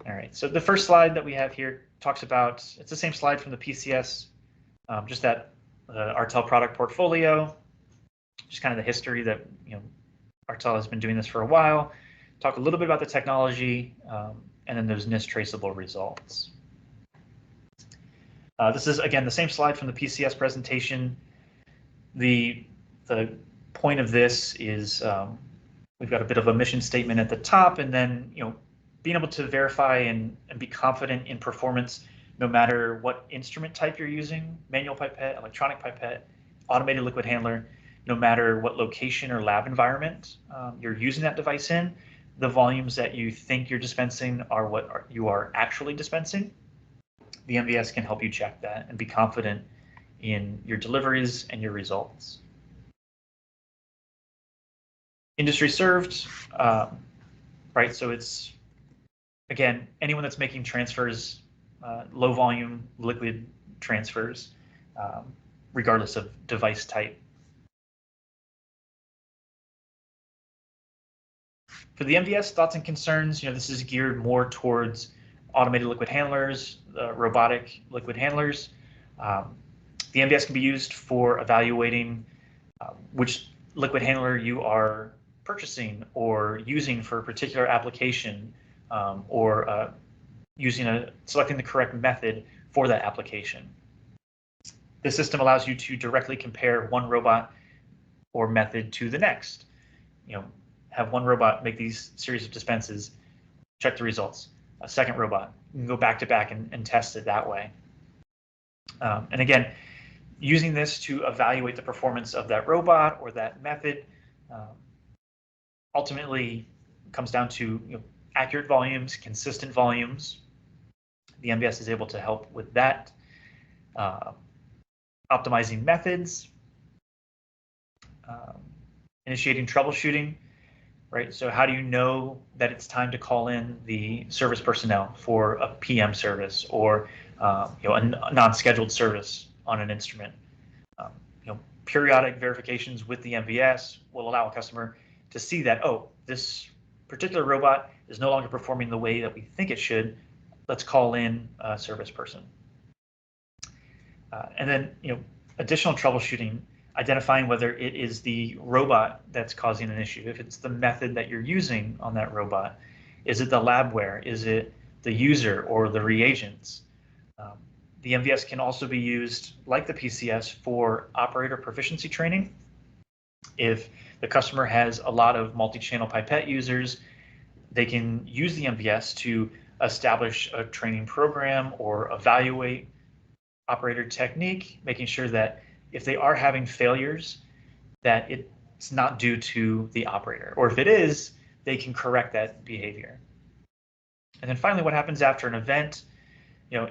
All right, so the first slide that we have here talks about, it's the same slide from the PCS, just that Artel product portfolio, just kind of the history that, Artel has been doing this for a while. Talk a little bit about the technology, and then those NIST traceable results. This is, again, the same slide from the PCS presentation. The point of this is we've got a bit of a mission statement at the top, and then, being able to verify and be confident in performance no matter what instrument type you're using, manual pipette, electronic pipette, automated liquid handler, no matter what location or lab environment you're using that device in, the volumes that you think you're dispensing are what you are actually dispensing. The MVS can help you check that and be confident in your deliveries and your results. Industry served, right? So it's, again, anyone that's making transfers, low volume liquid transfers, regardless of device type. For the MVS thoughts and concerns, this is geared more towards automated liquid handlers, robotic liquid handlers. The MVS can be used for evaluating which liquid handler you are purchasing or using for a particular application, or selecting the correct method for that application. The system allows you to directly compare one robot or method to the next. Have one robot make these series of dispenses, check the results. A second robot, you can go back to back and test it that way. And again, using this to evaluate the performance of that robot or that method ultimately comes down to accurate volumes, consistent volumes. The MVS is able to help with that. Optimizing methods, initiating troubleshooting, right? So how do you know that it's time to call in the service personnel for a PM service or a non-scheduled service on an instrument? Periodic verifications with the MVS will allow a customer to see that, oh, this particular robot is no longer performing the way that we think it should. Let's call in a service person. And then, additional troubleshooting, identifying whether it is the robot that's causing an issue. If it's the method that you're using on that robot, is it the labware? Is it the user or the reagents? The MVS can also be used, like the PCS, for operator proficiency training. If the customer has a lot of multi-channel pipette users, they can use the MVS to establish a training program or evaluate operator technique, making sure that if they are having failures, that it's not due to the operator, or if it is, they can correct that behavior. And then finally, what happens after an event?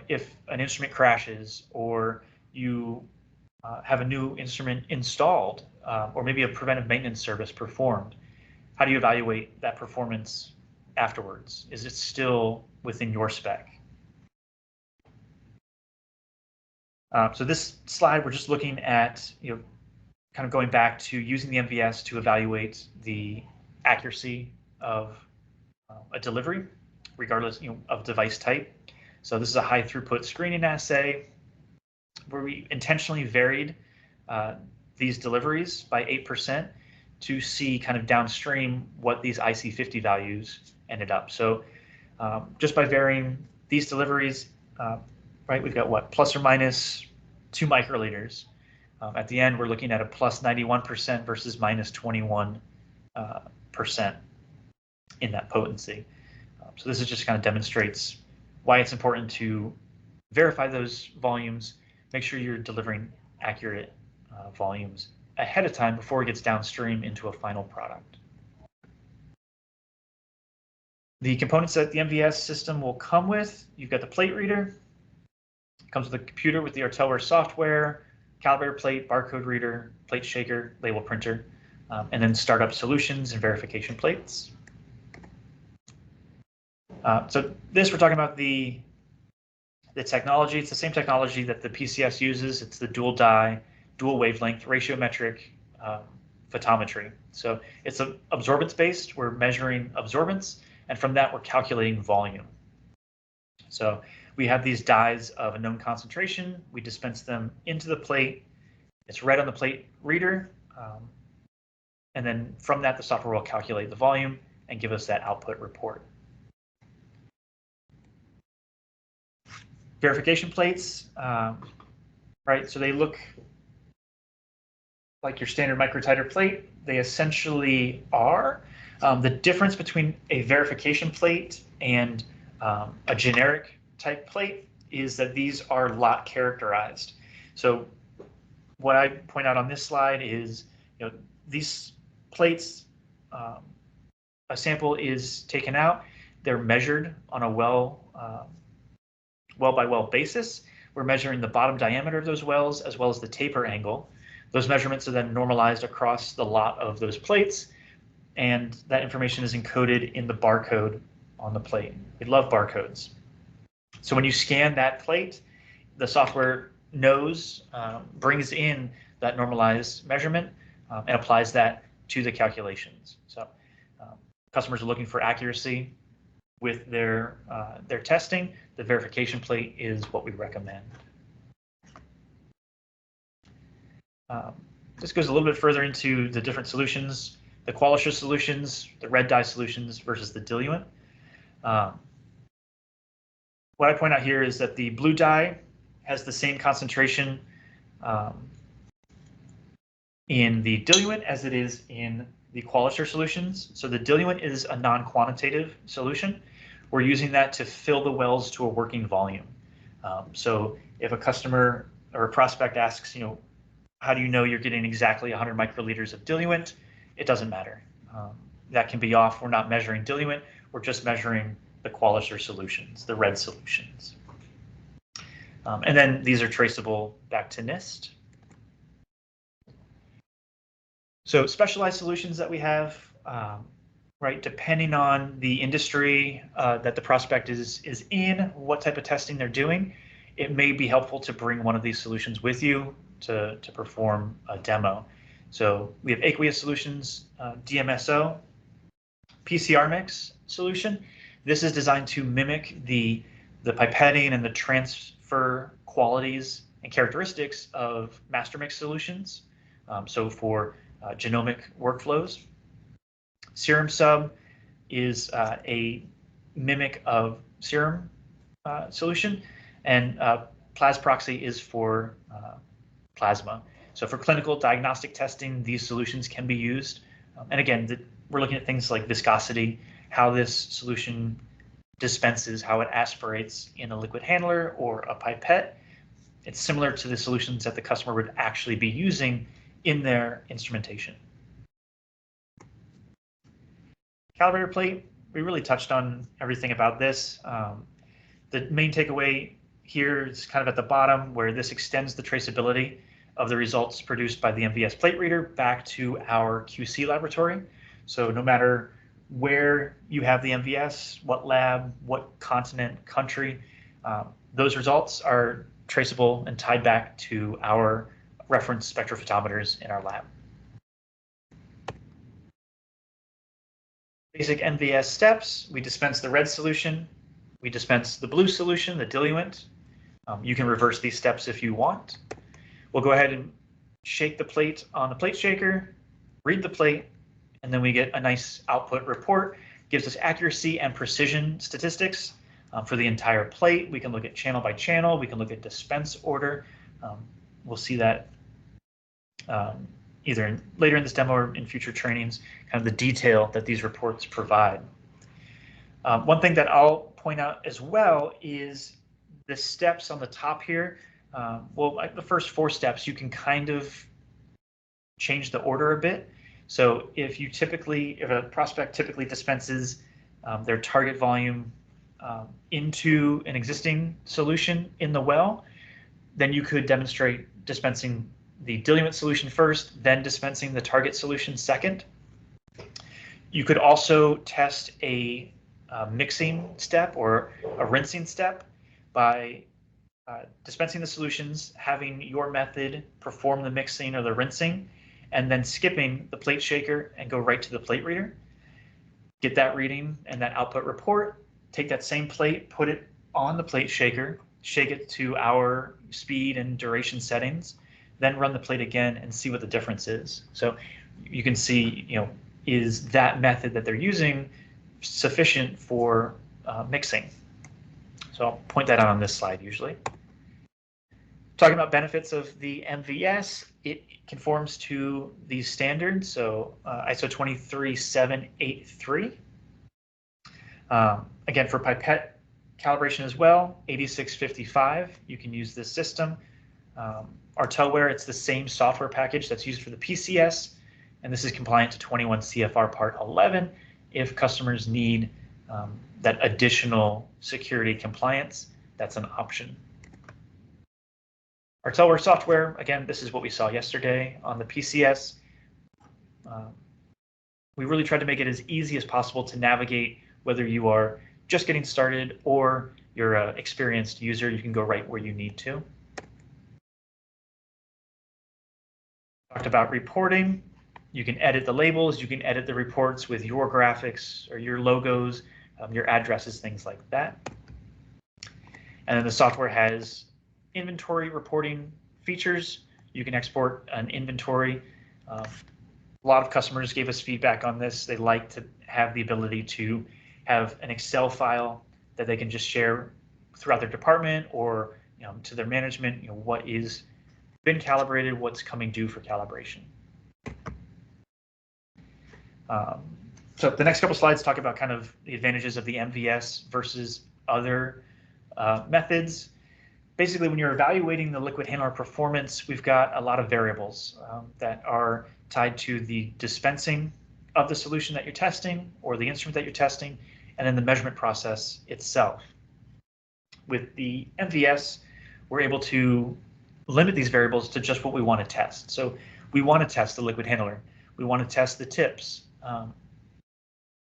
If an instrument crashes or you have a new instrument installed, or maybe a preventive maintenance service performed, how do you evaluate that performance afterwards? Is it still within your spec? So this slide, we're just looking at, kind of going back to using the MVS to evaluate the accuracy of a delivery, regardless, of device type. So this is a high throughput screening assay where we intentionally varied these deliveries by 8% to see kind of downstream what these IC50 values ended up. So just by varying these deliveries, right, we've got what, plus or minus 2 microliters. At the end, we're looking at a plus 91% versus minus 21% in that potency. So this is just kind of demonstrates why it's important to verify those volumes, make sure you're delivering accurate volumes ahead of time before it gets downstream into a final product. The components that the MVS system will come with, you've got the plate reader. It comes with a computer with the Artelware software, calibrator plate, barcode reader, plate shaker, label printer, and then startup solutions and verification plates. So this, we're talking about the technology. It's the same technology that the PCS uses. It's the dual dye, dual wavelength, ratiometric photometry. So it's absorbance based. We're measuring absorbance, and from that we're calculating volume. So we have these dyes of a known concentration. We dispense them into the plate. It's read on the plate reader. And then from that, the software will calculate the volume and give us that output report. Verification plates, right? So they look like your standard microtiter plate. They essentially are. The difference between a verification plate and a generic type plate is that these are lot characterized. So what I point out on this slide is, these plates, a sample is taken out, they're measured on a well by well basis. We're measuring the bottom diameter of those wells as well as the taper angle. Those measurements are then normalized across the lot of those plates, and that information is encoded in the barcode on the plate. We love barcodes. So when you scan that plate, the software knows, brings in that normalized measurement and applies that to the calculations. So customers are looking for accuracy with their testing. The verification plate is what we recommend. This goes a little bit further into the different solutions, the Qualisher solutions, the red dye solutions versus the diluent. What I point out here is that the blue dye has the same concentration in the diluent as it is in the Qualisher solutions. So the diluent is a non-quantitative solution. We're using that to fill the wells to a working volume. So if a customer or a prospect asks, how do you know you're getting exactly 100 microliters of diluent? It doesn't matter. That can be off. We're not measuring diluent. We're just measuring the Qualisher solutions, the red solutions. And then these are traceable back to NIST. So specialized solutions that we have, right, depending on the industry that the prospect is in, what type of testing they're doing, it may be helpful to bring one of these solutions with you to perform a demo. So we have aqueous solutions, DMSO, PCR mix solution. This is designed to mimic the pipetting and the transfer qualities and characteristics of master mix solutions. So for genomic workflows. Serum sub is a mimic of serum solution, and plas proxy is for plasma. So for clinical diagnostic testing, these solutions can be used. And again, we're looking at things like viscosity, how this solution dispenses, how it aspirates in a liquid handler or a pipette. It's similar to the solutions that the customer would actually be using in their instrumentation. Calibrator plate, we really touched on everything about this. The main takeaway here is kind of at the bottom, where this extends the traceability of the results produced by the MVS plate reader back to our QC laboratory. So no matter where you have the MVS, what lab, what continent, country, those results are traceable and tied back to our reference spectrophotometers in our lab. Basic MVS steps: we dispense the red solution, we dispense the blue solution, the diluent. You can reverse these steps if you want. We'll go ahead and shake the plate on the plate shaker, read the plate, and then we get a nice output report. Gives us accuracy and precision statistics for the entire plate. We can look at channel by channel. We can look at dispense order. We'll see that either later in this demo or in future trainings, kind of the detail that these reports provide. One thing that I'll point out as well is the steps on the top here. Well, like the first 4 steps, you can kind of change the order a bit. So if a prospect typically dispenses their target volume into an existing solution in the well, then you could demonstrate dispensing the diluent solution first, then dispensing the target solution second. You could also test a mixing step or a rinsing step by dispensing the solutions, having your method perform the mixing or the rinsing, and then skipping the plate shaker and go right to the plate reader. Get that reading and that output report, take that same plate, put it on the plate shaker, shake it to our speed and duration settings, then run the plate again and see what the difference is. So you can see, is that method that they're using sufficient for mixing? So I'll point that out on this slide usually. Talking about benefits of the MVS, it conforms to these standards, so ISO 23783. Again, for pipette calibration as well, 8655, you can use this system. Artelware, it's the same software package that's used for the PCS, and this is compliant to 21 CFR Part 11 if customers need that additional security compliance. That's an option. Artelware software, again, this is what we saw yesterday on the PCS. We really tried to make it as easy as possible to navigate, whether you are just getting started or you're an experienced user. You can go right where you need to. Talked about reporting. You can edit the labels, you can edit the reports with your graphics or your logos, your addresses, things like that. And then the software has inventory reporting features. You can export an inventory. A lot of customers gave us feedback on this. They like to have the ability to have an Excel file that they can just share throughout their department or to their management, what is been calibrated, what's coming due for calibration. So the next couple slides talk about kind of the advantages of the MVS versus other methods. Basically, when you're evaluating the liquid handler performance, we've got a lot of variables that are tied to the dispensing of the solution that you're testing or the instrument that you're testing, and then the measurement process itself. With the MVS, we're able to limit these variables to just what we want to test. So we want to test the liquid handler. We want to test the tips.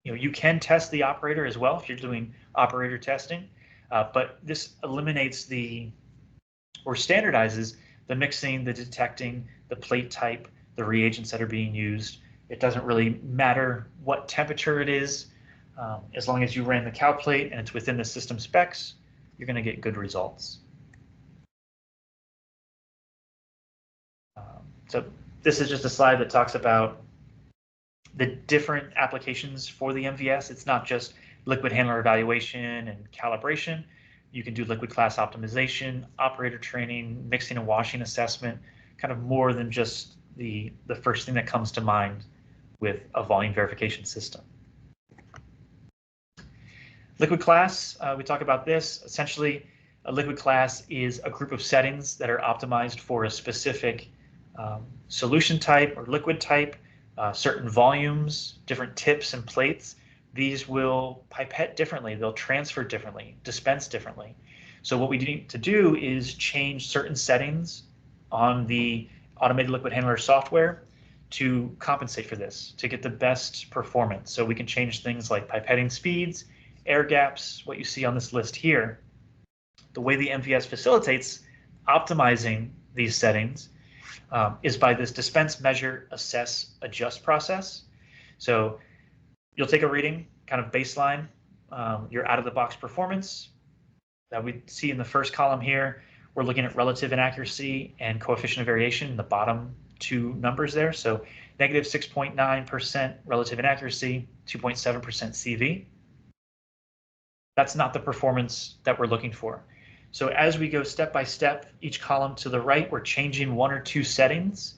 You can test the operator as well if you're doing operator testing, but this eliminates or standardizes the mixing, the detecting, the plate type, the reagents that are being used. It doesn't really matter what temperature it is. As long as you ran the cal plate and it's within the system specs, you're going to get good results. So this is just a slide that talks about the different applications for the MVS. It's not just liquid handler evaluation and calibration. You can do liquid class optimization, operator training, mixing and washing assessment, kind of more than just the first thing that comes to mind with a volume verification system. Liquid class, we talk about this. Essentially, a liquid class is a group of settings that are optimized for a specific solution type or liquid type, certain volumes, different tips and plates. These will pipette differently, they'll transfer differently, dispense differently. So what we need to do is change certain settings on the automated liquid handler software to compensate for this, to get the best performance. So we can change things like pipetting speeds, air gaps, what you see on this list here. The way the MVS facilitates optimizing these settings is by this dispense, measure, assess, adjust process. So you'll take a reading, kind of baseline, your out-of-the-box performance that we see in the first column here. We're looking at relative inaccuracy and coefficient of variation in the bottom two numbers there. So negative 6.9% relative inaccuracy, 2.7% CV. That's not the performance that we're looking for. So as we go step by step, each column to the right, we're changing one or two settings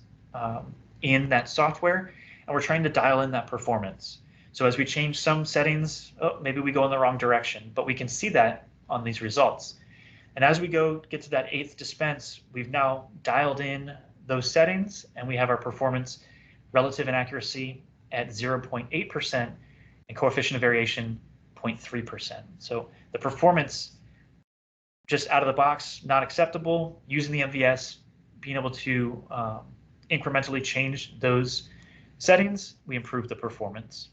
in that software, and we're trying to dial in that performance. So as we change some settings, maybe we go in the wrong direction, but we can see that on these results. And as we get to that 8th dispense, we've now dialed in those settings, and we have our performance relative inaccuracy at 0.8% and coefficient of variation 0.3%. So the performance just out of the box, not acceptable. Using the MVS, being able to incrementally change those settings, we improve the performance.